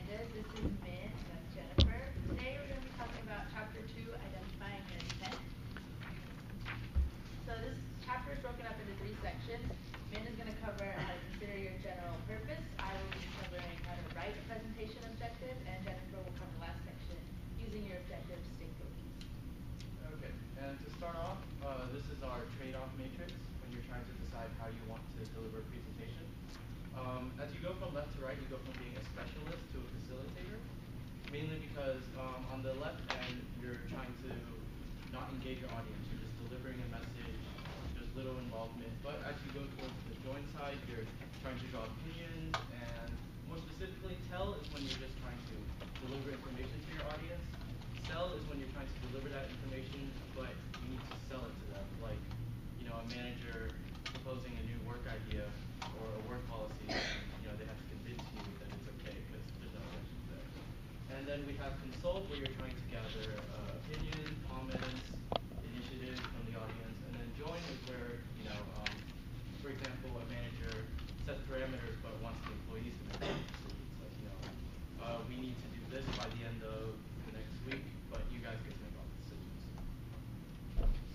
Objectives. This is Min, and that's Jennifer. Today we're going to be talking about Chapter 2, Identifying Your Intent. So this chapter is broken up into three sections. Min is going to cover how to consider your general purpose. I will be covering how to write a presentation objective, and Jennifer will cover the last section, using your objectives to state focus. Okay, and to start off, this is our trade-off matrix when you're trying to decide how you want to deliver a presentation. As you go from left to right, you go from being a specialist to a facilitator, mainly because on the left end, you're trying to not engage your audience. You're just delivering a message, there's little involvement. But as you go towards the join side, you're trying to draw opinions, and more specifically, tell is when you're just trying to deliver information to your audience. Sell is when you're trying to deliver that information, but you need to sell it to them. Like, a manager proposing a new work idea or a work policy, they have to convince you that it's okay because there's no objections there. And then we have consult, where you're trying to gather opinions, comments, initiatives from the audience. And then join is where, for example, a manager sets parameters but wants the employees to make decisions. Like, we need to do this by the end of the next week, but you guys get to make all the decisions.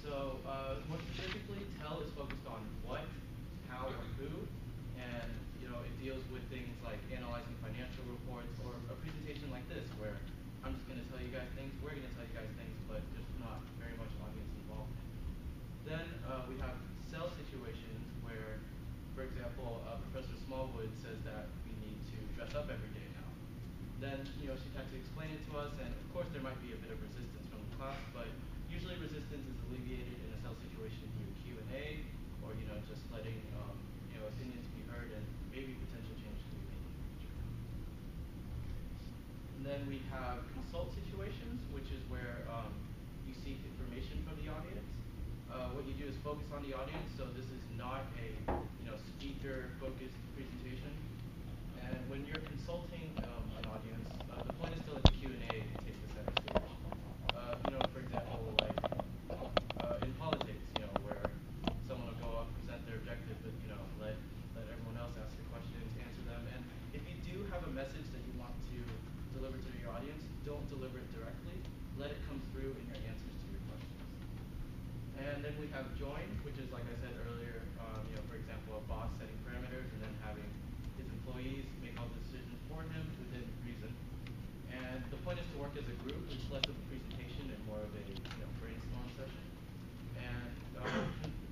So more specifically, tell is focused on what, how, or who, and it deals with things like analyzing financial reports or a presentation like this, where I'm just going to tell you guys things, we're going to tell you guys things, but there's not very much audience involvement. Then we have sell situations where, for example, Professor Smallwood says that we need to dress up every day now. Then she had to explain it to us, and of course there might be a bit of resistance from the class, but usually resistance is alleviated in a sell situation through Q&A, or just letting opinions be heard and maybe potential change to be made in the future. And then we have consult situations, which is where you seek information from the audience. What you do is focus on the audience, so this is not a speaker-focused presentation. And when you're consulting an audience, the point is to let the Q&A take the center stage. For example, like in politics, where someone will go up, present their objective, but let everyone else ask the questions, answer them. And if you do have a message that you want to deliver to your audience, don't deliver it directly. Let it come through in your answers to your questions. And then we have join, which is, like I said earlier, for example, a boss setting parameters and then having his employees make all the decisions for him within reason. And the point is to work as a group. It's less of a presentation and more of a brainstorm session. And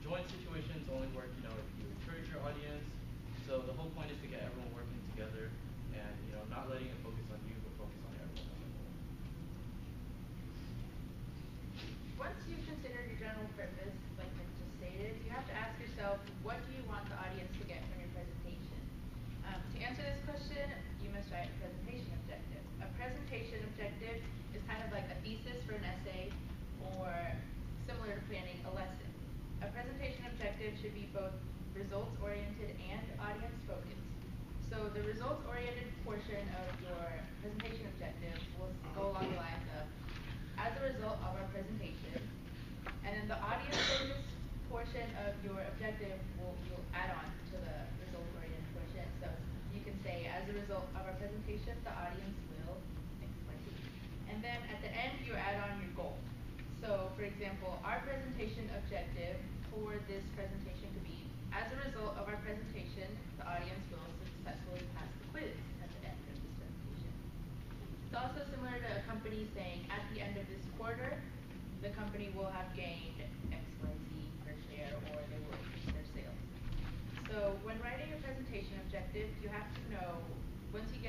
joint situations only work, if you encourage your audience. So the whole point is to get everyone working together and not letting it focus on you, but focus on everyone as a whole. Once you've considered your general purpose, like I just stated, you have to ask yourself, what do you want the audience to get from your presentation? To answer this question, you must write a presentation objective. A presentation objective is kind of like a thesis for an essay, or similar to planning a lesson. A presentation objective should be both results-oriented and audience-focused. So the results-oriented portion of your presentation objective will go along the lines of, as a result of our presentation, and then the audience-focused portion of your objective you'll add on to the result-oriented portion. So you can say, as a result of our presentation, the audience will X, Y, Z. And then at the end, you add on your goal. So for example, our presentation objective for this presentation could be, as a result of our presentation, the audience will successfully pass the quiz at the end of this presentation. It's also similar to a company saying, at the end of this quarter, the company will have gained X, Y, Z per share, or they will increase their sales. So when writing a presentation objective, you have to know, once you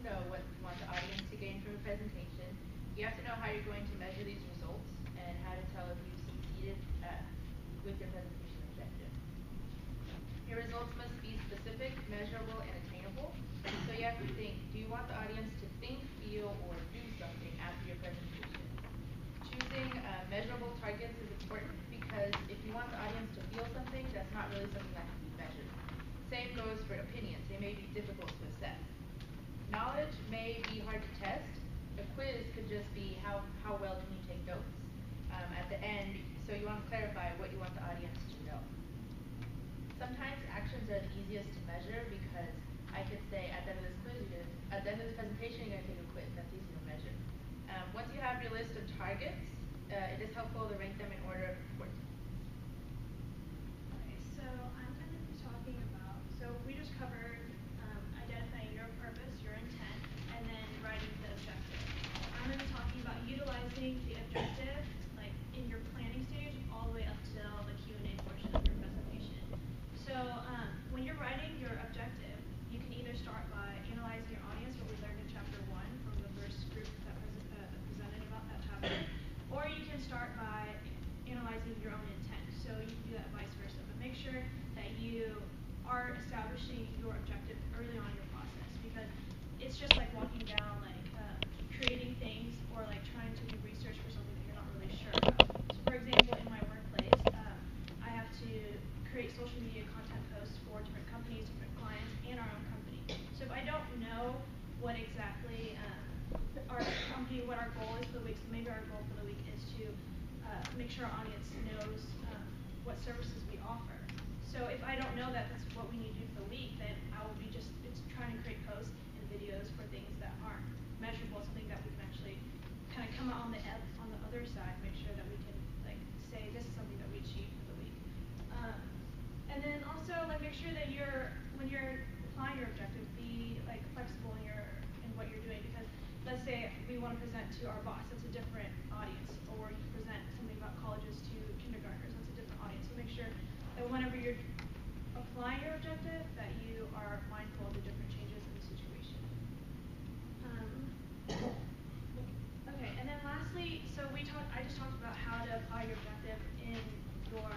know what you want the audience to gain from a presentation, you have to know how you're going to measure these results and how to tell if you've succeeded with your presentation objective. Your results must be specific, measurable, and attainable. So you have to think, do you want the audience to think, feel, or do something after your presentation? Choosing measurable targets is important because if you want the audience to feel something, that's not really something that can be measured. Same goes for opinions. They may be difficult to assess. Knowledge may be hard to test. A quiz could just be how well can you take notes. At the end, so you want to clarify what you want the audience to know. Sometimes actions are the easiest to measure because I could say at the end of this presentation, targets. It is helpful to rank them in order of importance. Okay, so I'm going to be talking about, so we just covered identifying your purpose, your intent, and then writing the objective. I'm going to be talking about utilizing the objective, like in your planning stage, all the way up till the Q&A portion of your presentation. So when you're writing your objective, you can either start by analyzing your audience, what we learned in chapter 1 from the first group that presented about that chapter, or you can start by analyzing your own intent. So you can do that vice versa, but make sure that you are establishing your objective early on in your process, because it's just like walking down, like creating things or like trying to do research for something that you're not really sure about. So for example, in my workplace, I have to create social media content posts for different companies, different clients, and our own company. So if I don't know what exactly our company, what our goal is for the week, so maybe our goal for the week is to make sure our audience knows what services we offer. So if I don't know that that's what we need to do for the week, then I will be it's trying to create posts and videos for things that aren't measurable, something that we can actually kind of come out on the other side, make sure that we can like say this is something that we achieved for the week. And then also like make sure that when you're applying your objective, be like flexible in what you're doing, because let's say we want to present to our boss, that's a different audience, or you present something about colleges to kindergartners, that's a different audience. So make sure that whenever you're applying your objective, that you are mindful of the different changes in the situation. Okay, and then lastly, so I just talked about how to apply your objective in your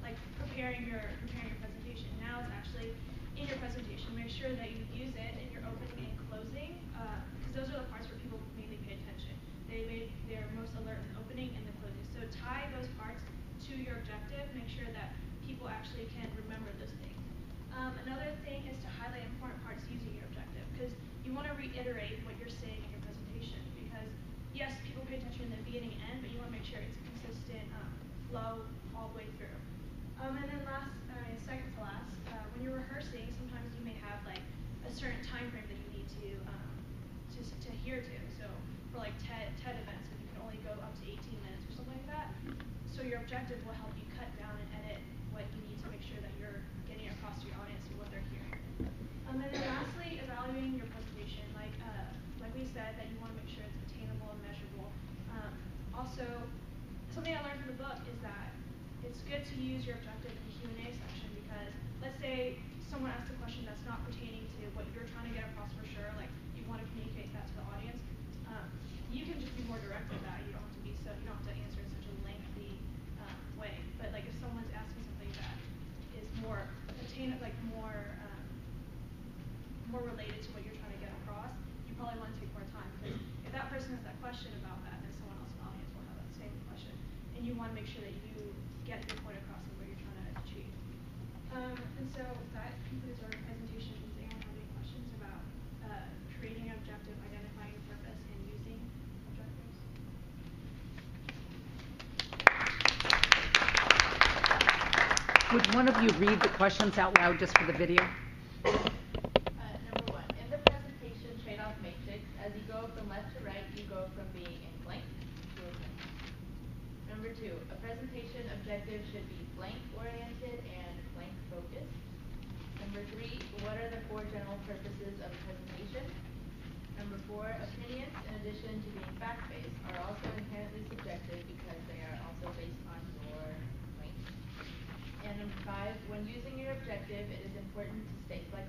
like preparing your presentation. Now it's actually in your presentation. Make sure that you use it in your opening and closing, because those are the parts where people mainly pay attention. They're most alert in the opening and the closing. So tie those parts to your objective. Make sure that people actually can remember those things. Another thing is to highlight important parts using your objective, because you want to reiterate what you're saying in your presentation. Because yes, people pay attention in the beginning and end, but you want to make sure it's a consistent flow all the way through. And then second to last, when you're rehearsing, sometimes you may have like a certain time frame that you need to adhere to. So for like TED events, if you can only go up to 18 minutes or something like that, so your objective will help you cut down and edit what you need to make sure that you're getting across to your audience and what they're hearing. And then lastly, evaluating your presentation. Like we said, that you want to make sure it's attainable and measurable. Also, something I learned from the book is that it's good to use your objective in the Q&A section, because let's say someone asks a question that's not pertaining to what you're trying to get across for sure, like you want to communicate that to the audience. You can just be more direct with that. You don't have to answer in such a lengthy way. But like if someone's asking something that is more more related to what you're trying to get across, you probably want to take more time, because if that person has that question about that, then someone else in the audience will have that same question, and you want to make sure that you get your point across of what you're trying to achieve. And so that concludes our presentation. Does anyone have any questions about creating an objective, identifying your purpose, and using objectives? Would one of you read the questions out loud just for the video? Number 1, in the presentation trade-off matrix, as you go from left to right, you go from being in blank to a blank. Number 2, a presentation objective should be blank-oriented and blank-focused. Number 3, what are the 4 general purposes of a presentation? Number 4, opinions, in addition to being fact-based, are also inherently subjective because they are also based on your blank. And number 5, when using your objective, it is important to stay flexible